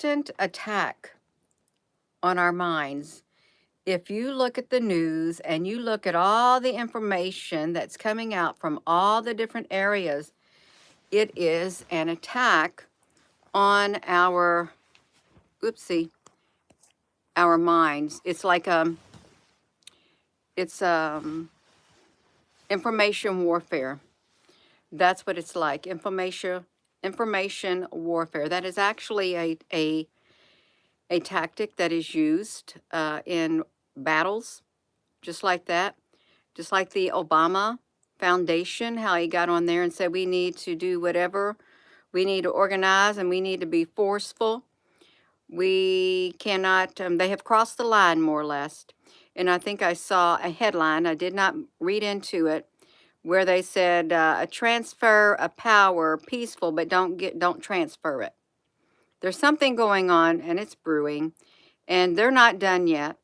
constant attack on our minds. If you look at the news and you look at all the information that's coming out from all the different areas, it is an attack on our, oopsie, our minds. It's like it's information warfare. That's what it's like. Information warfare. That is actually a tactic that is used in battles, just like that. Just like the Obama Foundation, how he got on there and said we need to do whatever, we need to organize and we need to be forceful. We cannot, they have crossed the line more or less. And I think I saw a headline, I did not read into it, where they said a transfer of power, peaceful, but don't transfer it. There's something going on and it's brewing and they're not done yet.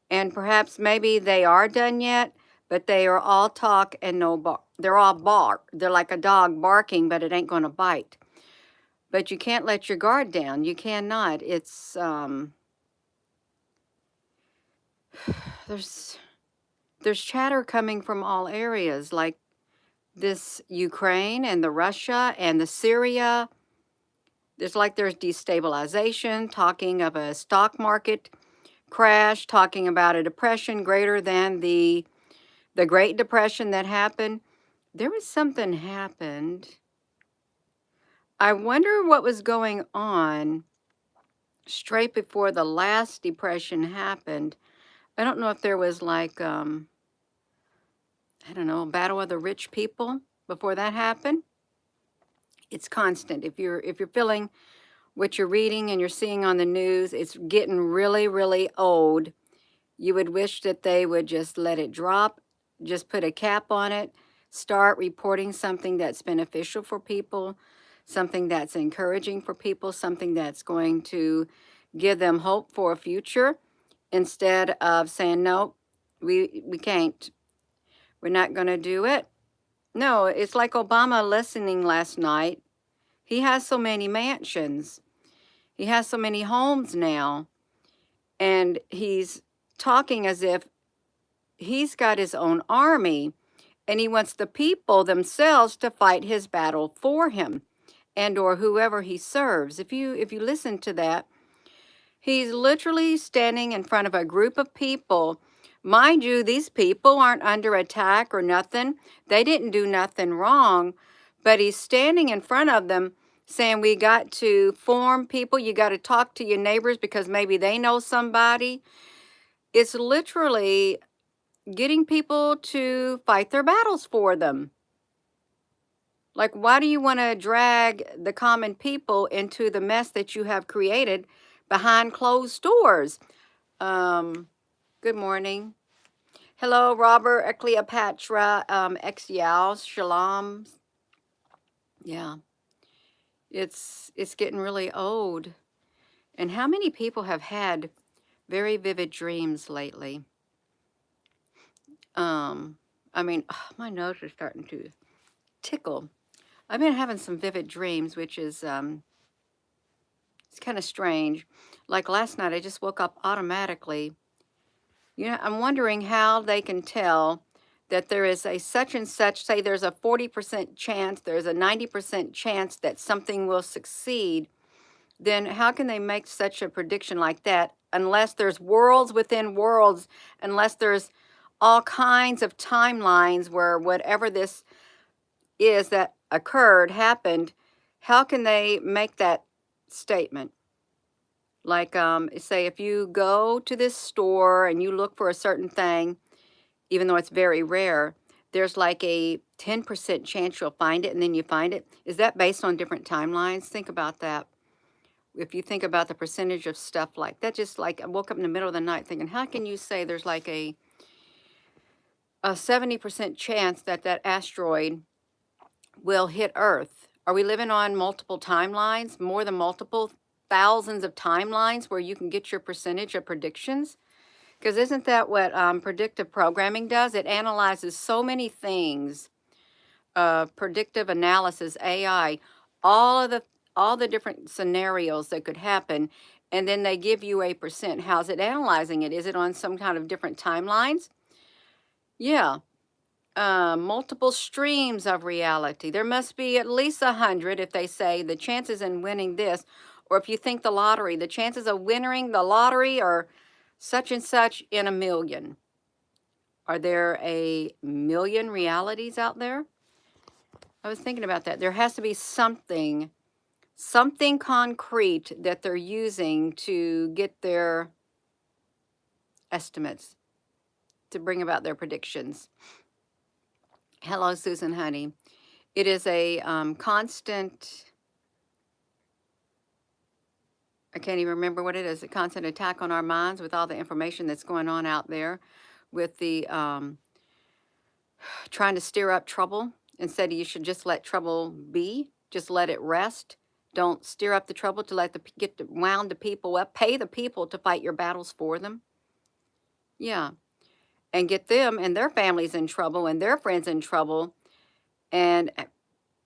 And perhaps maybe they are done yet, but they are all talk and no bark. They're all bark. They're like a dog barking, but it ain't going to bite. But you can't let your guard down. You cannot. It's, there's chatter coming from all areas, like this Ukraine and the Russia and the Syria. There's destabilization, talking of a stock market crash, talking about a depression greater than the Great Depression that happened. There was something happened. I wonder what was going on straight before the last depression happened. I don't know if there was like, I don't know, a battle of the rich people before that happened. It's constant. If you're feeling what you're reading and you're seeing on the news, it's getting really, really old. You would wish that they would just let it drop, just put a cap on it, start reporting something that's beneficial for people, something that's encouraging for people, something that's going to give them hope for a future, instead of saying, no, we can't. We're not going to do it. No, it's like Obama listening last night. He has so many mansions. He has so many homes now. And he's talking as if he's got his own army and he wants the people themselves to fight his battle for him and or whoever he serves. If you listen to that, he's literally standing in front of a group of people. Mind you, these people aren't under attack or nothing. They didn't do nothing wrong, but he's standing in front of them saying, we got to form people. You got to talk to your neighbors because maybe they know somebody. It's literally getting people to fight their battles for them. Like, why do you want to drag the common people into the mess that you have created behind closed doors? Good morning. Hello, Robert, Cleopatra, Exial, Shalom. Yeah, it's getting really old. And how many people have had very vivid dreams lately? I mean, my nose is starting to tickle. I've been having some vivid dreams, which is, it's kind of strange. Like last night, I just woke up automatically. You know, I'm wondering how they can tell that there is a such and such, say there's a 40% chance, there's a 90% chance that something will succeed. Then how can they make such a prediction like that unless there's worlds within worlds, unless there's all kinds of timelines where whatever this is that occurred, happened, how can they make that statement? Like, say if you go to this store and you look for a certain thing, even though it's very rare, there's like a 10% chance you'll find it and then you find it. Is that based on different timelines? Think about that. If you think about the percentage of stuff like that, just like I woke up in the middle of the night thinking, how can you say there's like a 70% chance that that asteroid will hit Earth? Are we living on multiple timelines, more than multiple thousands of timelines where you can get your percentage of predictions? Because isn't that what predictive programming does? It analyzes so many things. Predictive analysis, AI, all all the different scenarios that could happen, and then they give you a percent. How's it analyzing it? Is it on some kind of different timelines? Yeah. Multiple streams of reality. There must be at least 100 if they say the chances in winning this, or if you think the lottery, the chances of winning the lottery are such and such in a million. Are there a million realities out there? I was thinking about that. There has to be something concrete that they're using to get their estimates, to bring about their predictions. Hello, Susan Honey. It is a constant, I can't even remember what it is, a constant attack on our minds with all the information that's going on out there, with the trying to stir up trouble. Instead, you should just let trouble be, just let it rest. Don't stir up the trouble to wound the people up. Pay the people to fight your battles for them. Yeah. And get them and their families in trouble and their friends in trouble, and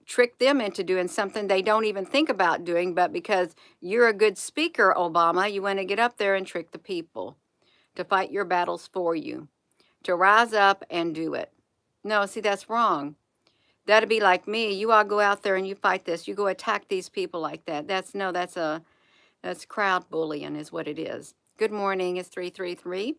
trick them into doing something they don't even think about doing, but because you're a good speaker, Obama, you want to get up there and trick the people to fight your battles for you, to rise up and do it. No, see, that's wrong. That'd be like me. You all go out there and you fight this. You go attack these people like that. That's crowd bullying is what it is. Good morning. It's 333.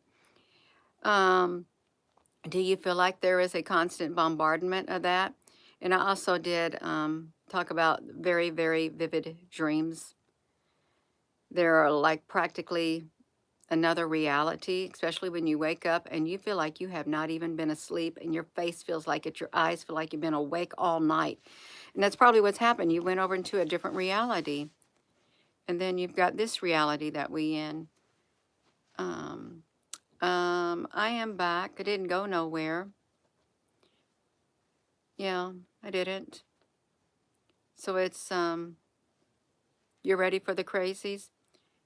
Do you feel like there is a constant bombardment of that? And I also did talk about very, very vivid dreams. They're like practically another reality, especially when you wake up and you feel like you have not even been asleep and your face feels like it, your eyes feel like you've been awake all night. And that's probably what's happened. You went over into a different reality. And then you've got this reality that we in. I am back. I didn't go nowhere. Yeah, I didn't. So it's, you're ready for the crazies?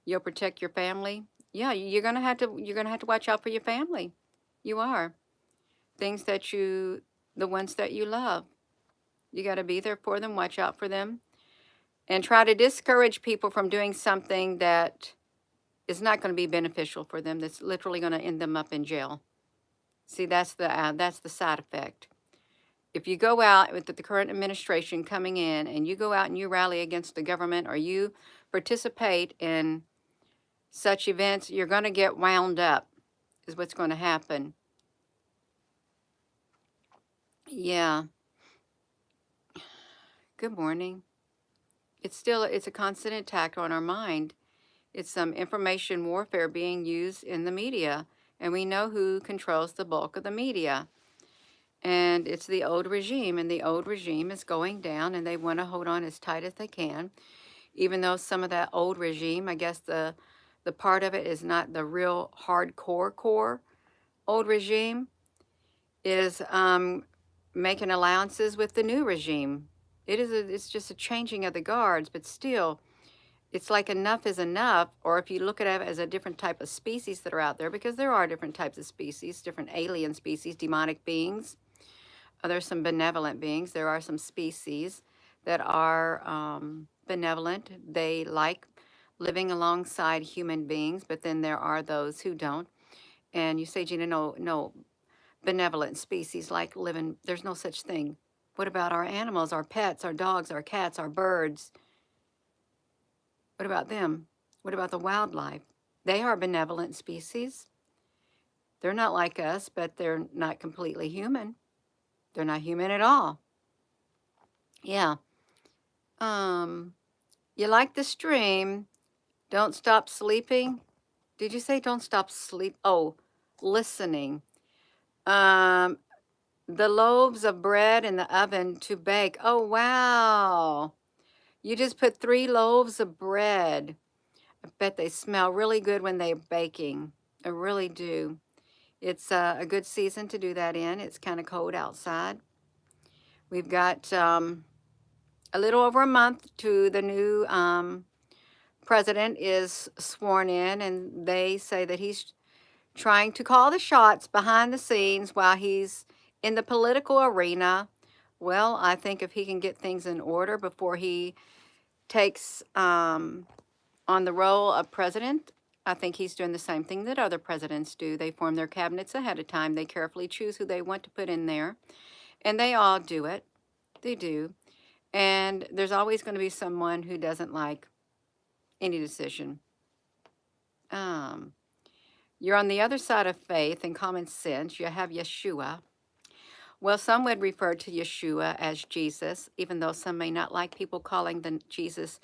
You'll protect your family? Yeah, you're gonna have to watch out for your family. You are. Things that the ones that you love. You got to be there for them, watch out for them, and try to discourage people from doing something that is not going to be beneficial for them, that's literally going to end them up in jail. See, that's the side effect. If you go out with the current administration coming in and you go out and you rally against the government or you participate in such events, you're going to get wound up, is what's going to happen. Yeah. Good morning. It's a constant attack on our mind. It's some information warfare being used in the media, and we know who controls the bulk of the media. And it's the old regime, and the old regime is going down, and they want to hold on as tight as they can, even though some of that old regime, I guess the part of it is not the real hardcore old regime, is making allowances with the new regime. It's just a changing of the guards, but still, it's like enough is enough. Or if you look at it as a different type of species that are out there, because there are different types of species, different alien species, demonic beings. There's some benevolent beings. There are some species that are benevolent. They like living alongside human beings, but then there are those who don't. And you say, Gina, no benevolent species like living, there's no such thing. What about our animals, our pets, our dogs, our cats, our birds? What about them? What about the wildlife? They are benevolent species. They're not like us, but they're not completely human. They're not human at all. Yeah. You like the stream. Don't stop sleeping. Did you say don't stop sleep? Oh, listening. The loaves of bread in the oven to bake. Oh, wow. You just put 3 loaves of bread. I bet they smell really good when they're baking. I really do. It's a good season to do that in. It's kind of cold outside. We've got a little over a month to the new president is sworn in, and they say that he's trying to call the shots behind the scenes while he's in the political arena. Well, I think if he can get things in order before he takes on the role of president, I think he's doing the same thing that other presidents do. They form their cabinets ahead of time. They carefully choose who they want to put in there, and they all do it. They do. And there's always going to be someone who doesn't like any decision. You're on the other side of faith and common sense. You have Yeshua. Well, some would refer to Yeshua as Jesus, even though some may not like people calling the Jesus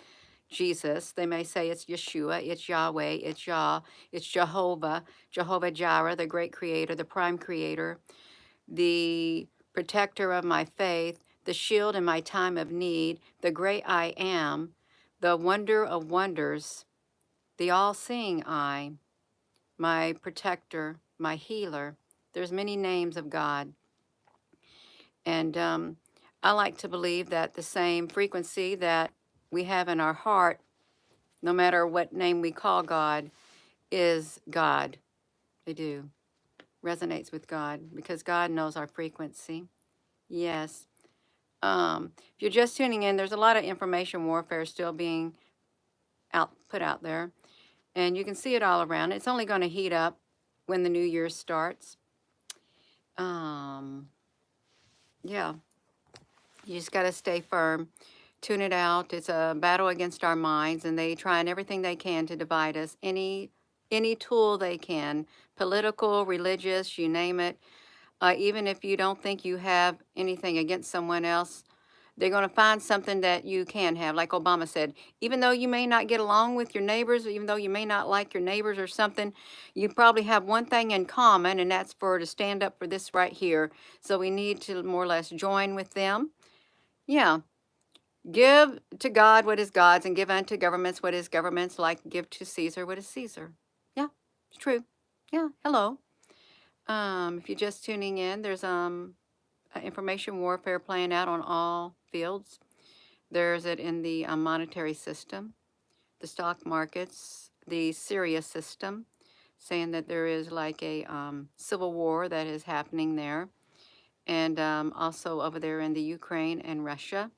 Jesus. They may say it's Yeshua, it's Yahweh, it's Yah, it's Jehovah, Jehovah Jireh, the great creator, the prime creator, the protector of my faith, the shield in my time of need, the great I am, the wonder of wonders, the all-seeing eye, my protector, my healer. There's many names of God. And I like to believe that the same frequency that we have in our heart, no matter what name we call God, is God. They do. Resonates with God because God knows our frequency. Yes. If you're just tuning in, there's a lot of information warfare still being put out there. And you can see it all around. It's only going to heat up when the new year starts. Yeah. You just got to stay firm. Tune it out. It's a battle against our minds, and they trying everything they can to divide us. Any tool they can, political, religious, you name it. Even if you don't think you have anything against someone else, they're going to find something that you can have. Like Obama said, even though you may not get along with your neighbors, even though you may not like your neighbors or something, you probably have one thing in common, and that's to stand up for this right here. So we need to more or less join with them. Yeah. Give to God what is God's, and give unto governments what is government's, like give to Caesar what is Caesar. Yeah, it's true. Yeah, hello. If you're just tuning in, there's information warfare playing out on all fields. There's it in the monetary system, the stock markets, the Syria system, saying that there is like a civil war that is happening there. And also over there in the Ukraine and Russia.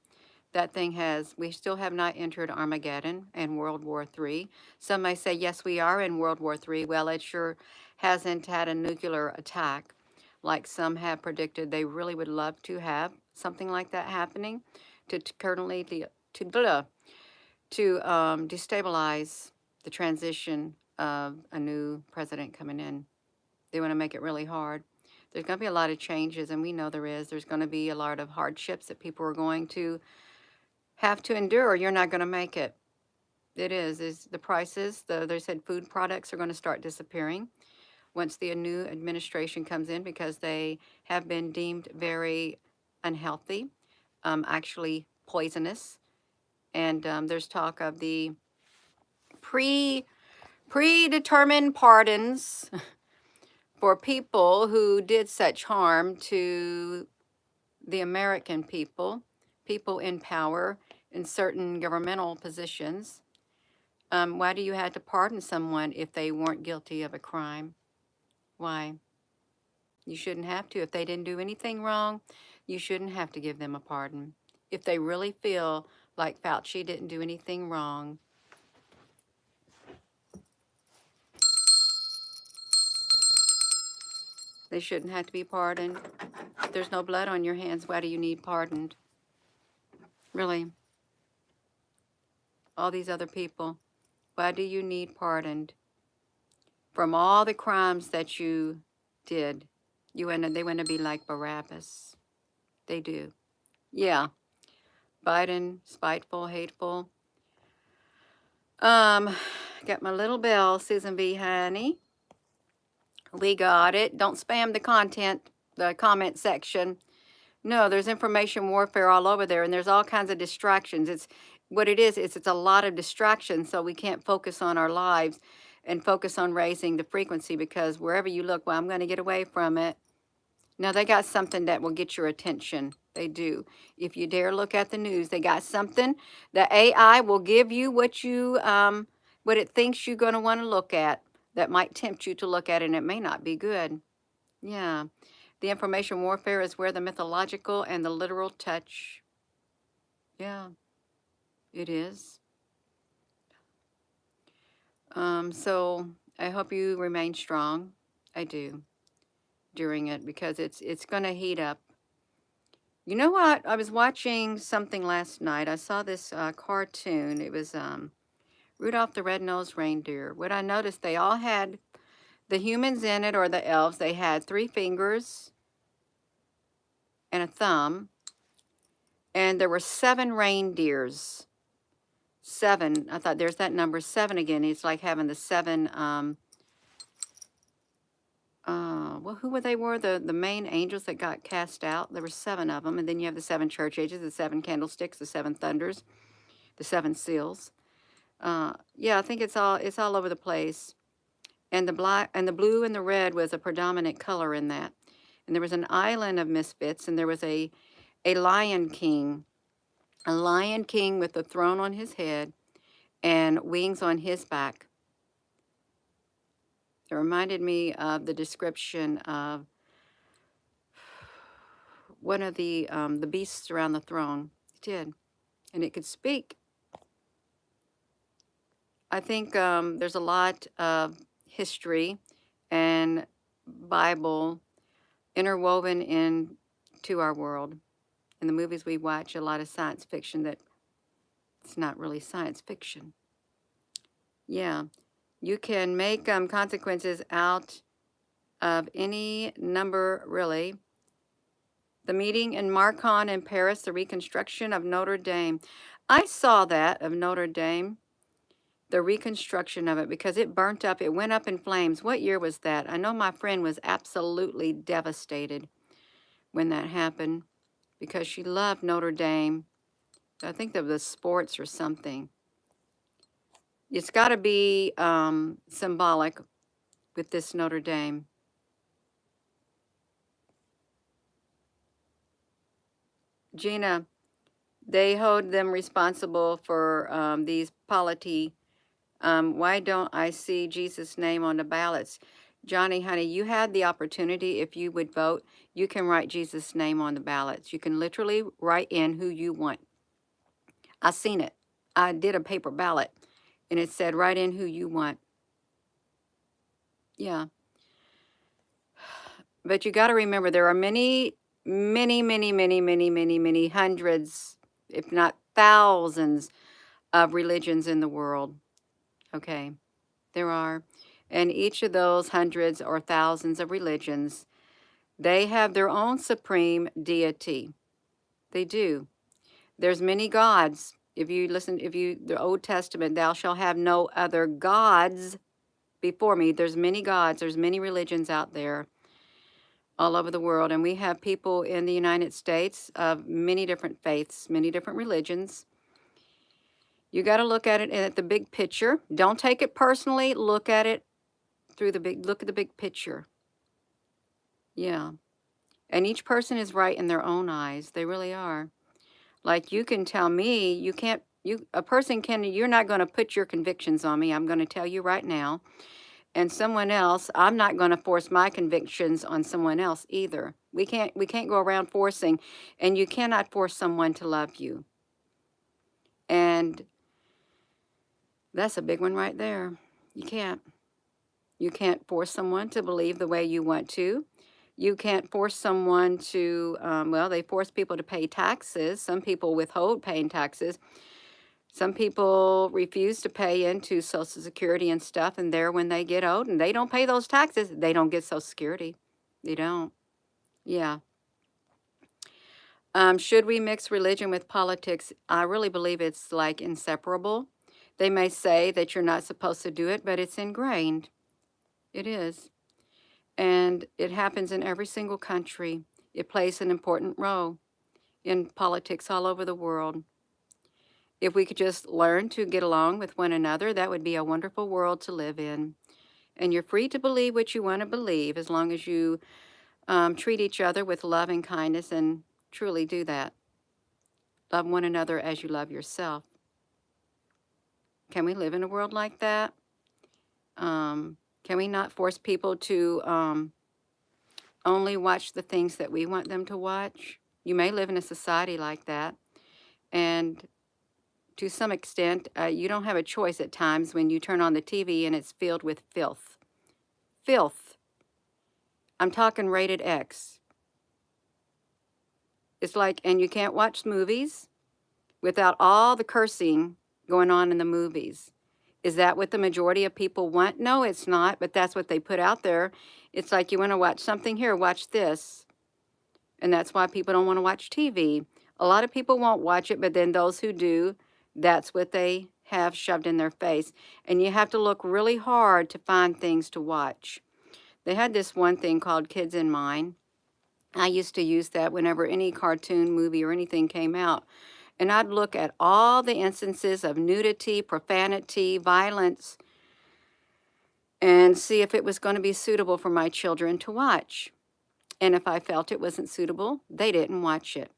That thing we still have not entered Armageddon and World War III. Some may say, yes, we are in World War III. Well, it sure hasn't had a nuclear attack like some have predicted. They really would love to have something like that happening to destabilize the transition of a new president coming in. They want to make it really hard. There's going to be a lot of changes, and we know there is. There's going to be a lot of hardships that people are going to have to endure, or you're not going to make it. It is the prices. They said food products are going to start disappearing once the new administration comes in, because they have been deemed very unhealthy, actually poisonous. And there's talk of the predetermined pardons for people who did such harm to the American people, people in power in certain governmental positions. Why do you have to pardon someone if they weren't guilty of a crime? Why? You shouldn't have to. If they didn't do anything wrong, you shouldn't have to give them a pardon. If they really feel like Fauci didn't do anything wrong. They shouldn't have to be pardoned. If there's no blood on your hands, why do you need pardoned? Really? All these other people, why do you need pardoned? From all the crimes that you did, they want to be like Barabbas. They do. Yeah. Biden, spiteful, hateful. Got my little bell, Susan B. Honey. We got it. Don't spam the comment section. No, there's information warfare all over there, and there's all kinds of distractions. It's a lot of distractions, so we can't focus on our lives and focus on raising the frequency, because wherever you look, well, I'm going to get away from it. Now, they got something that will get your attention. They do. If you dare look at the news, they got something. The AI will give you what it thinks you're going to want to look at, that might tempt you to look at it, and it may not be good. Yeah. The information warfare is where the mythological and the literal touch. Yeah. It is. So I hope you remain strong. I do, during it, because it's going to heat up. You know what? I was watching something last night. I saw this cartoon. It was Rudolph the Red-Nosed Reindeer. What I noticed, they all had the humans in it, or the elves. They had 3 fingers and a thumb, and there were 7 reindeers. 7. I thought, there's that number 7 again. It's like having the 7. Well, who were they? Were the main angels that got cast out? There were 7 of them, and then you have the 7 church ages, the 7 candlesticks, the 7 thunders, the 7 seals. Yeah, I think it's all over the place. And the black and the blue and the red was a predominant color in that. And there was an island of misfits, and there was a lion king, with a throne on his head and wings on his back. It reminded me of the description of one of the beasts around the throne. It did, and it could speak. I think there's a lot of history and Bible interwoven into our world. In the movies we watch, a lot of science fiction that it's not really science fiction. Yeah, you can make consequences out of any number, really. The meeting in Marcon in Paris, the reconstruction of Notre Dame. I saw that of Notre Dame, the reconstruction of it, because it burnt up. It went up in flames. What year was that? I know my friend was absolutely devastated when that happened, because she loved Notre Dame. I think that was sports or something. It's got to be symbolic with this Notre Dame. Gina, they hold them responsible for these polity. Why don't I see Jesus' name on the ballots? Johnny, honey, you had the opportunity. If you would vote, you can write Jesus' name on the ballots. You can literally write in who you want. I seen it. I did a paper ballot, and it said write in who you want. Yeah. But you got to remember, there are many, many, many, many, many, many, many hundreds, if not thousands, of religions in the world. Okay, there are. And each of those hundreds or thousands of religions, they have their own supreme deity. They do. There's many gods. The Old Testament, thou shalt have no other gods before me. There's many gods. There's many religions out there all over the world. And we have people in the United States of many different faiths, many different religions. You got to look at it at the big picture. Don't take it personally. Look at it look at the big picture. Yeah. And each person is right in their own eyes. They really are. Like, you can tell me, you're not going to put your convictions on me. I'm going to tell you right now. And someone else, I'm not going to force my convictions on someone else either. We can't go around forcing, and you cannot force someone to love you. And that's a big one right there. You can't. You can't force someone to believe the way you want to. You can't force someone to, they force people to pay taxes. Some people withhold paying taxes. Some people refuse to pay into Social Security and stuff, and there when they get old and they don't pay those taxes, they don't get Social Security. They don't. Yeah. Should we mix religion with politics? I really believe it's like inseparable. They may say that you're not supposed to do it, but it's ingrained. It is. And it happens in every single country. It plays an important role in politics all over the world. If we could just learn to get along with one another, that would be a wonderful world to live in. And you're free to believe what you want to believe, as long as you treat each other with love and kindness, and truly do that. Love one another as you love yourself. Can we live in a world like that? Can we not force people to only watch the things that we want them to watch? You may live in a society like that, and to some extent, you don't have a choice at times when you turn on the TV and it's filled with filth. Filth. I'm talking rated X. It's like, and you can't watch movies without all the cursing going on in the movies. Is that what the majority of people want? No, it's not, but that's what they put out there. It's like, you want to watch something here, watch this. And that's why people don't want to watch TV. A lot of people won't watch it, but then those who do, that's what they have shoved in their face. And you have to look really hard to find things to watch. They had this one thing called Kids in Mind. I used to use that whenever any cartoon, movie, or anything came out. And I'd look at all the instances of nudity, profanity, violence, and see if it was going to be suitable for my children to watch. And if I felt it wasn't suitable, they didn't watch it.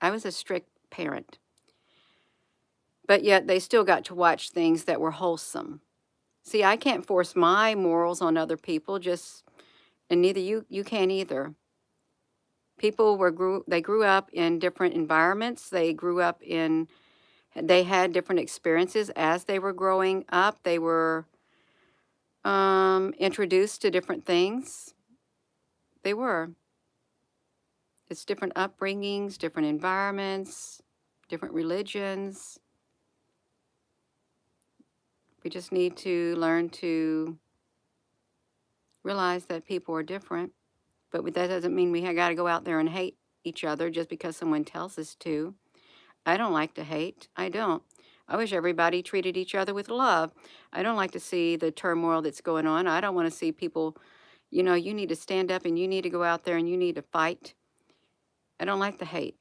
I was a strict parent. But yet they still got to watch things that were wholesome. See, I can't force my morals on other people, and neither you can either. People they grew up in different environments. They had different experiences as they were growing up. They were introduced to different things. They were. It's different upbringings, different environments, different religions. We just need to learn to realize that people are different. But that doesn't mean we got to go out there and hate each other just because someone tells us to. I don't like to hate. I don't. I wish everybody treated each other with love. I don't like to see the turmoil that's going on. I don't want to see people, you need to stand up and you need to go out there and you need to fight. I don't like the hate.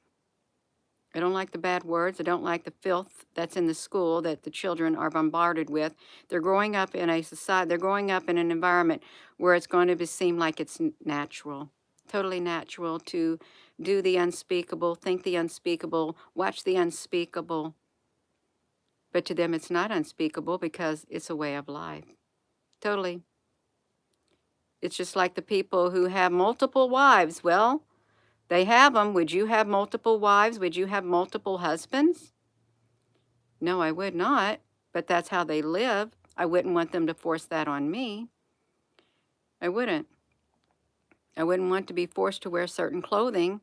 I don't like the bad words. I don't like the filth that's in the school that the children are bombarded with. They're growing up in a society, they're growing up in an environment where it's going to seem like it's natural, totally natural to do the unspeakable, think the unspeakable, watch the unspeakable. But to them, it's not unspeakable because it's a way of life. Totally. It's just like the people who have multiple wives. Well, they have them. Would you have multiple wives? Would you have multiple husbands? No, I would not. But that's how they live. I wouldn't want them to force that on me. I wouldn't. I wouldn't want to be forced to wear certain clothing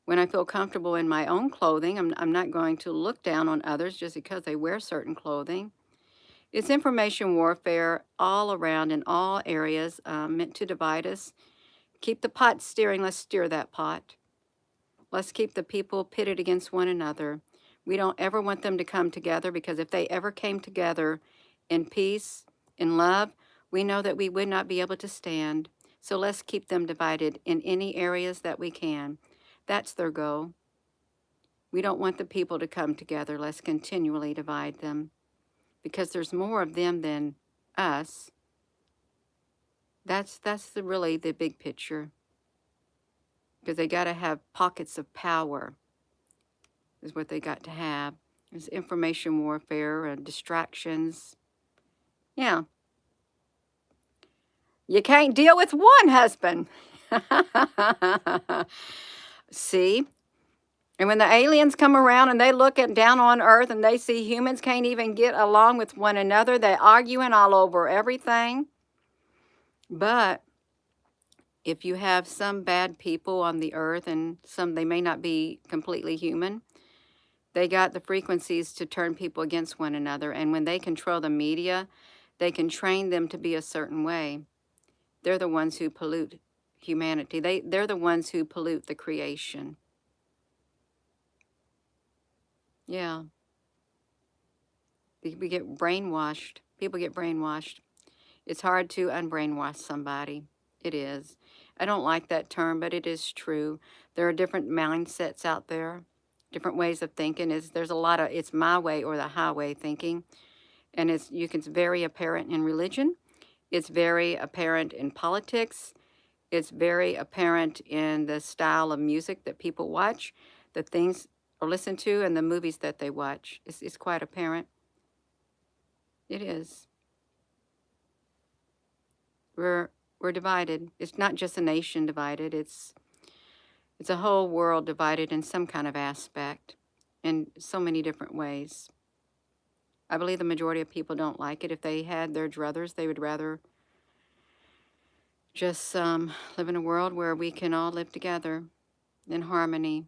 when I feel comfortable in my own clothing. I'm not going to look down on others just because they wear certain clothing. It's information warfare all around in all areas, meant to divide us. Keep the pot stirring. Let's stir that pot. Let's keep the people pitted against one another. We don't ever want them to come together, because if they ever came together in peace, in love, we know that we would not be able to stand. So let's keep them divided in any areas that we can. That's their goal. We don't want the people to come together. Let's continually divide them, because there's more of them than us. That's really the big picture. Because they got to have pockets of power, is what they got to have. There's information warfare and distractions. Yeah. You can't deal with one husband. See? And when the aliens come around and they look down on Earth and they see humans can't even get along with one another, they're arguing all over everything. But if you have some bad people on the earth, and they may not be completely human, they got the frequencies to turn people against one another. And when they control the media, they can train them to be a certain way. They're the ones who pollute humanity. They're the ones who pollute the creation. Yeah. We get brainwashed. People get brainwashed. It's hard to unbrainwash somebody. It is. I don't like that term, but it is true. There are different mindsets out there, different ways of thinking. There's a lot of it's my way or the highway thinking. And it's very apparent in religion. It's very apparent in politics. It's very apparent in the style of music that people watch, the things or listen to, and the movies that they watch. It's quite apparent. It is. We're divided. It's not just a nation divided. It's a whole world divided in some kind of aspect. in so many different ways. I believe the majority of people don't like it. If they had their druthers, they would rather just live in a world where we can all live together in harmony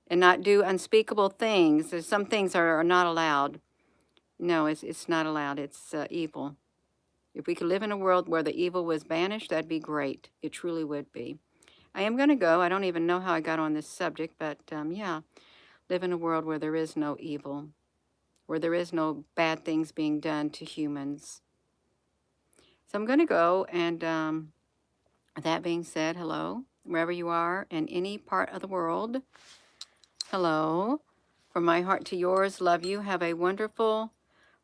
and not do unspeakable things. There's some things are not allowed. No, it's not allowed. It's evil. If we could live in a world where the evil was banished, that'd be great. It truly would be. I am going to go. I don't even know how I got on this subject, but yeah, live in a world where there is no evil, where there is no bad things being done to humans. So I'm going to go, and that being said, hello, wherever you are in any part of the world. Hello. From my heart to yours, love you. Have a wonderful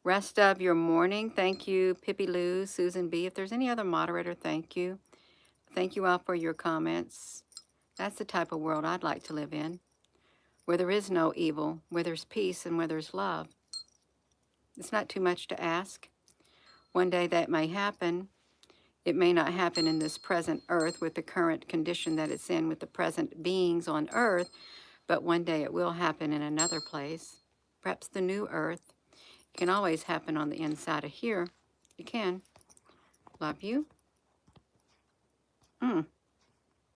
rest of your morning. Thank you, Pippi Lou, Susan B. If there's any other moderator, thank you. Thank you all for your comments. That's the type of world I'd like to live in, where there is no evil, where there's peace, and where there's love. It's not too much to ask. One day that may happen. It may not happen in this present earth with the current condition that it's in with the present beings on earth, but one day it will happen in another place, perhaps the new earth. It can always happen on the inside of here. You can. Love you.